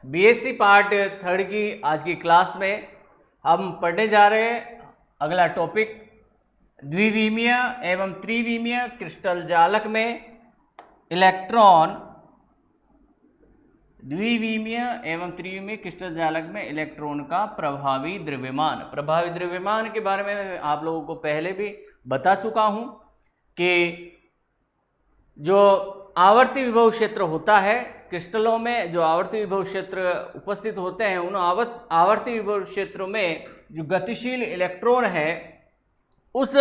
BSc part third की आज की क्लास में हम पढ़ने जा रहे हैं अगला टॉपिक द्विविमीय एवं त्रिविमीय क्रिस्टल जालक में इलेक्ट्रॉन। द्विविमीय एवं त्रिविमीय क्रिस्टल जालक में इलेक्ट्रॉन का प्रभावी द्रव्यमान के बारे में आप लोगों को पहले भी बता चुका हूं कि जो आवर्ती विभव क्षेत्र होता है क्रिस्टलों में, जो आवर्ती विभव क्षेत्र उपस्थित होते हैं, उन आवर्ती विभव क्षेत्रों में जो गतिशील इलेक्ट्रॉन है उस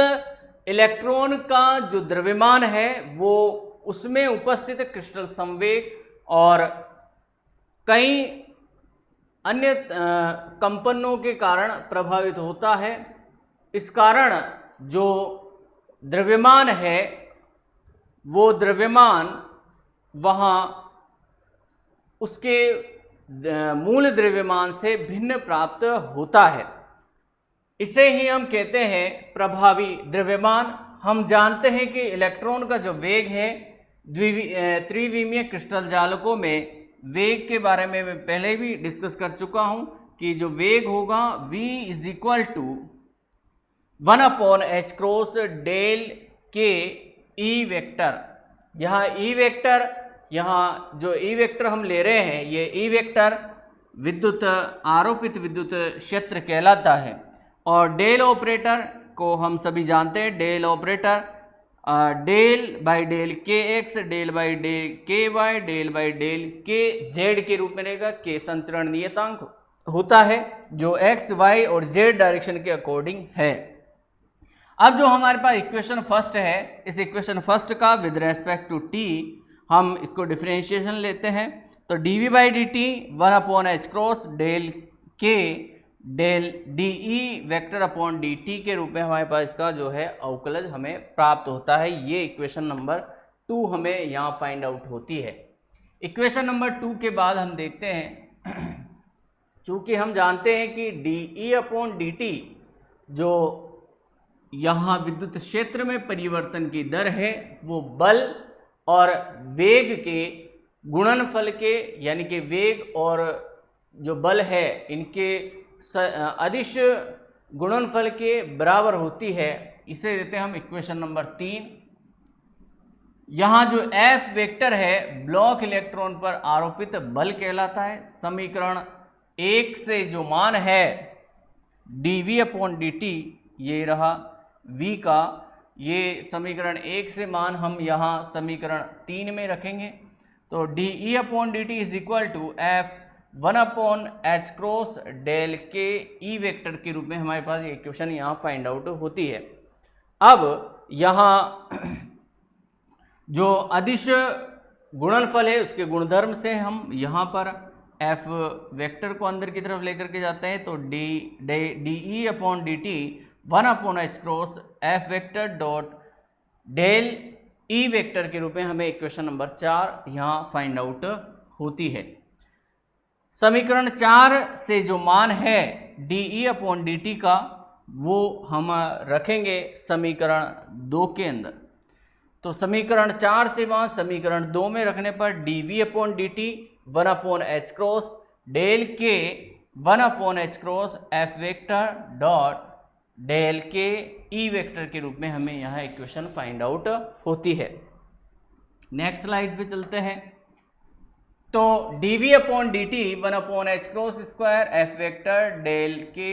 इलेक्ट्रॉन का जो द्रव्यमान है वो उसमें उपस्थित क्रिस्टल संवेग और कई अन्य कंपनों के कारण प्रभावित होता है। इस कारण जो द्रव्यमान है वो द्रव्यमान वहाँ उसके मूल द्रव्यमान से भिन्न प्राप्त होता है। इसे ही हम कहते हैं प्रभावी द्रव्यमान। हम जानते हैं कि इलेक्ट्रॉन का जो वेग है त्रिविमीय क्रिस्टल जालकों में वेग के बारे में मैं पहले भी डिस्कस कर चुका हूं कि जो वेग होगा v is equal to 1/h cross del के ई वेक्टर। यहाँ ई वेक्टर, यहाँ जो ई वेक्टर हम ले रहे हैं ये ई वेक्टर विद्युत आरोपित विद्युत क्षेत्र कहलाता है। और डेल ऑपरेटर को हम सभी जानते हैं, del operator del by del के एक्स, डेल बाई डेल के वाई, डेल बाई डेल के जेड के रूप में रहेगा। के संचरण नियतांक होता है जो एक्स वाई और जेड डायरेक्शन के अकॉर्डिंग है। अब जो हमारे पास इक्वेशन फर्स्ट है, इस इक्वेशन फर्स्ट का विद रेस्पेक्ट टू टी हम इसको डिफरेंशिएशन लेते हैं तो dv by D T 1/h cross del के del D E vector upon D T के रूप में हमारे पास इसका जो है अवकलज हमें प्राप्त होता है। ये इक्वेशन नंबर 2 हमें यहाँ फाइंड आउट होती है। इक्वेशन नंबर 2 के बाद हम देखते हैं, चूंकि हम जानते हैं कि D E upon D T जो यहाँ विद्युत क्षेत्र में परिवर्तन की दर है वो बल और वेग के गुणनफल के, यानी कि वेग और जो बल है इनके अदिश गुणनफल के बराबर होती है। इसे देते हैं हम इक्वेशन नंबर 3। यहाँ जो F वेक्टर है ब्लॉक इलेक्ट्रॉन पर आरोपित बल कहलाता है। समीकरण 1 से जो मान है dv अपॉन dt ये रहा v का, ये समीकरण 1 से मान हम यहाँ समीकरण 3 में रखेंगे तो de upon dt is equal to f 1/h cross del के ई वेक्टर के रूप में हमारे पास ये इक्वेशन यहाँ फाइंड आउट होती है। अब यहाँ जो अदिश गुणनफल है उसके गुणधर्म से हम यहाँ पर f वेक्टर को अंदर की तरफ लेकर के जाते हैं तो d upon D T 1/h cross f vector dot del E vector के रूप में हमें इक्वेशन नंबर 4 यहाँ फाइंड आउट होती है। समीकरण 4 से जो मान है dE अपॉन dt का वो हम रखेंगे समीकरण 2 के अंदर। तो समीकरण 4 से मान समीकरण 2 में रखने पर dV upon dt 1/h cross del के 1/h cross f vector dot del के ई वेक्टर के रूप में हमें यहाँ इक्वेशन फाइंड आउट होती है। नेक्स्ट स्लाइड पे चलते हैं तो dV upon dt 1/h cross square f vector del के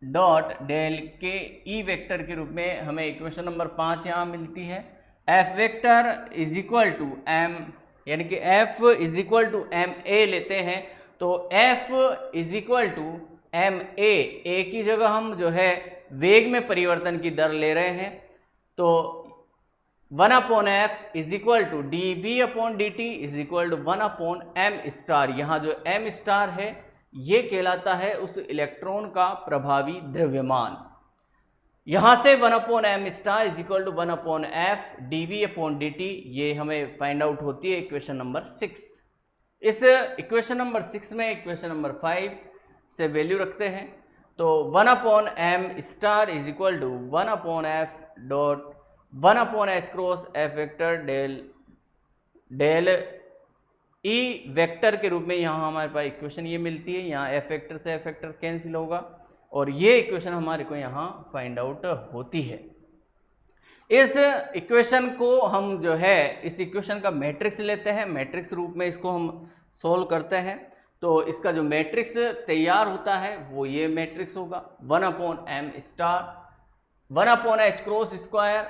डॉट डेल के ई वेक्टर के रूप में हमें इक्वेशन नंबर 5 यहाँ मिलती है। f vector is equal to m, यानी कि f is equal to m a लेते हैं तो f is equal to m a की जगह हम जो है वेग में परिवर्तन की दर ले रहे हैं तो 1/f is equal to dV upon dt is equal to 1/m star. यहाँ जो m स्टार है ये कहलाता है उस इलेक्ट्रॉन का प्रभावी द्रव्यमान। यहाँ से 1/m star is equal to 1/f dV upon dt ये हमें फाइंड आउट होती है इक्वेशन नंबर 6। इस इक्वेशन नंबर 6 में इक्वेशन नंबर 5 से वैल्यू रखते हैं तो 1/m star is equal to 1/f dot 1/h cross f vector del E vector के रूप में यहाँ हमारे पास इक्वेशन ये मिलती है। यहाँ एफ वेक्टर से एफ वेक्टर कैंसिल होगा और ये इक्वेशन हमारे को यहाँ फाइंड आउट होती है। इस इक्वेशन को हम जो है इस इक्वेशन का मैट्रिक्स लेते हैं, मैट्रिक्स रूप में इसको हम सोल्व करते हैं। तो इसका जो मैट्रिक्स तैयार होता है वो ये मैट्रिक्स होगा 1/m star 1/h cross square,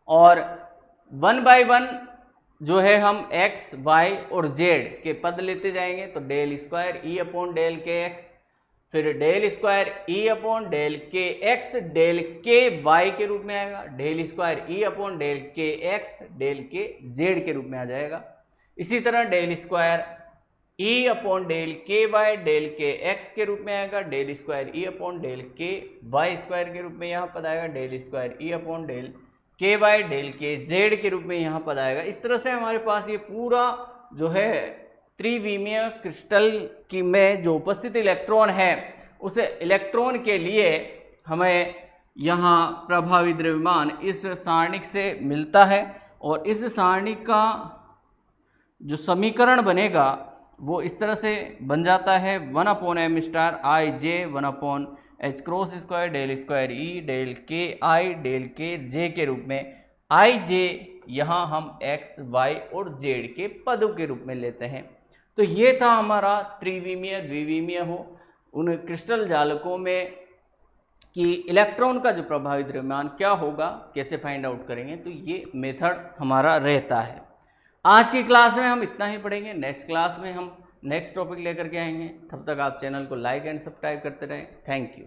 और 1/1 जो है हम x, y और z के पद लेते जाएंगे। तो del square E upon del के एक्स, फिर del square E upon del के एक्स डेल के वाई के रूप में आएगा, del square E upon del के एक्स डेल के जेड के रूप में आ जाएगा। इसी तरह del square E upon del के वाई डेल के एक्स के रूप में आएगा, del square E upon del के वाई स्क्वायर के रूप में यहाँ पद आएगा, del square E upon del के वाई डेल के जेड के रूप में यहाँ पद आएगा। इस तरह से हमारे पास ये पूरा जो है त्रिविमीय क्रिस्टल की में जो उपस्थित इलेक्ट्रॉन है उस इलेक्ट्रॉन के लिए हमें यहाँ प्रभावी द्रव्यमान इस सारणिक से मिलता है, और इस सारणिक का जो समीकरण बनेगा वो इस तरह से बन जाता है 1/m star i j 1/h cross square del square E del के आई डेल के जे के रूप में। आई जे यहाँ हम x, y और z के पदों के रूप में लेते हैं। तो ये था हमारा त्रिविमीय द्विविमीय हो उन क्रिस्टल जालकों में कि इलेक्ट्रॉन का जो प्रभावी द्रव्यमान क्या होगा, कैसे फाइंड आउट करेंगे। तो ये मेथड हमारा रहता है। आज की क्लास में हम इतना ही पढ़ेंगे। नेक्स्ट क्लास में हम नेक्स्ट टॉपिक लेकर के आएंगे। तब तक आप चैनल को लाइक एंड सब्सक्राइब करते रहें। Thank you.